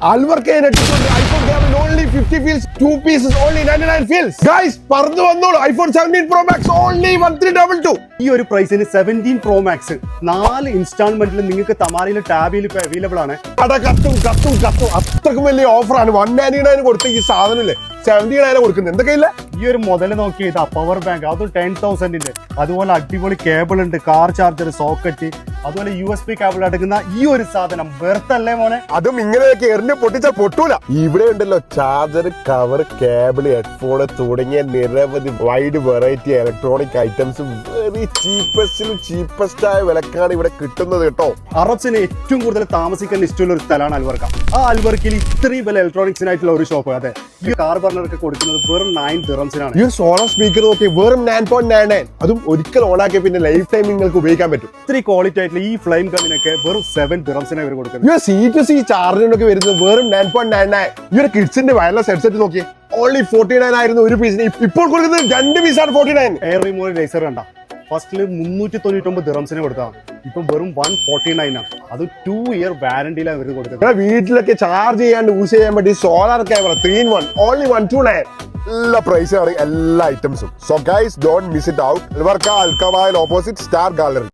Alvarca iPhone camera only 50 feels, 2 pieces only 99 feels. Guys, പറന്നു വന്നോളൂ. iPhone 17 Pro Max only 1322. ഈ ഒരു പ്രൈസിന് 17 Pro Max 4 ഇൻസ്റ്റാൾമെന്റിൽ നിങ്ങൾക്ക് തമാരിയിലെ ടാബിൽ ഇപ്പോൾ അവൈലബിൾ ആണ്. കത്തും അത്രക്കും വലിയ ഓഫറാണ്. 199 കൊടുത്ത ഈ സാധനമില്ലേ 79 കൊടുക്കുന്നത്. എന്തൊക്കെയില്ല ഈ ഒരു മുതൽ നോക്കിയത് പവർ ബാങ്ക്, അതും 10,000ന്റെ. അതുപോലെ അടിപൊളി കേബിൾ ഉണ്ട്, കാർ ചാർജർ, സോക്കറ്റ്, അതുപോലെ USB കേബിൾ അടങ്ങുന്ന ഈ ഒരു സാധനം വെറുത്തല്ലേ മോനെ. അതും ഇങ്ങനെയൊക്കെ എറിഞ്ഞ് പൊട്ടിച്ചാൽ പൊട്ടൂല. ഇവിടെ ഉണ്ടല്ലോ ചാർജർ, കവർ, കേബിൾ, ഹെഡ്ഫോൺ തുടങ്ങിയ നിരവധി wide variety electronic items very cheapest ആയ വിലക്കാണ് ഇവിടെ കിട്ടുന്നത് കേട്ടോ. അറബ്സിന് ഏറ്റവും കൂടുതൽ താമസിക്കാൻ ഇഷ്ടമുള്ള ഒരു സ്ഥലമാണ് അൽവർക്ക. ആ അൽവർക്കയിൽ ഇത്രയും വില ഇലക്ട്രോണിക്സിനായിട്ടുള്ള ഒരു ഷോപ്പ്. അതെ, ഈ കാർ ബർണറൊക്കെ കൊടുക്കുന്നത് വെറും 9 ദിറംസിനാണ്. ഈ ഒരു സോളാർ സ്പീക്കർ നോക്കി വെറും 9.99. അതും ഒരിക്കൽ ഓണാക്കിയ പിന്നെ ലൈഫ് ടൈം നിങ്ങൾക്ക് ഉപയോഗിക്കാൻ പറ്റും. ഇത്രയും ക്വാളിറ്റി ആയിട്ടുള്ള ഈ ഫ്ലെയിം ഗണ്ണിനൊക്കെ വെറും 7 ദിറംസിനാണ് ഇവർ കൊടുക്കുന്നത്. ഈ C2C ചാർജറിനൊക്കെ വരുന്നത് വെറും 9.99. ഈ ഒരു കിഡ്സിന്റെ വയർലെസ് ഹെഡ്സെറ്റ് നോക്കിയേ ഓൺലി 49 ആയിരുന്നു ഒരു പീസിന്. ഇപ്പോൾ കൊടുക്കുന്നത് 2 പീസാണ് 49. എയർ റിമൂവൽ റേസർ കണ്ട ഫസ്റ്റില് 399 ദിറംസിന് കൊടുത്താൽ ഇപ്പം വെറും 149 ആണ്. അത് 2 ഇയർ വാറന്റിയിലാണ് ഇവർ കൊടുക്കുന്നത്. വീട്ടിലൊക്കെ ചാർജ് ചെയ്യാണ്ട് യൂസ് ചെയ്യാൻ വേണ്ടി സോളാർ ക്യാമറ 3-in-1 ഓൺലി 129. എല്ലാ പ്രൈസാണ് എല്ലാ ഐറ്റംസും. So guys don't miss it out. അൽവർക്ക, അൽക്കമായിൽ ഓപ്പോസിറ്റ് സ്റ്റാർ ഗാലറി.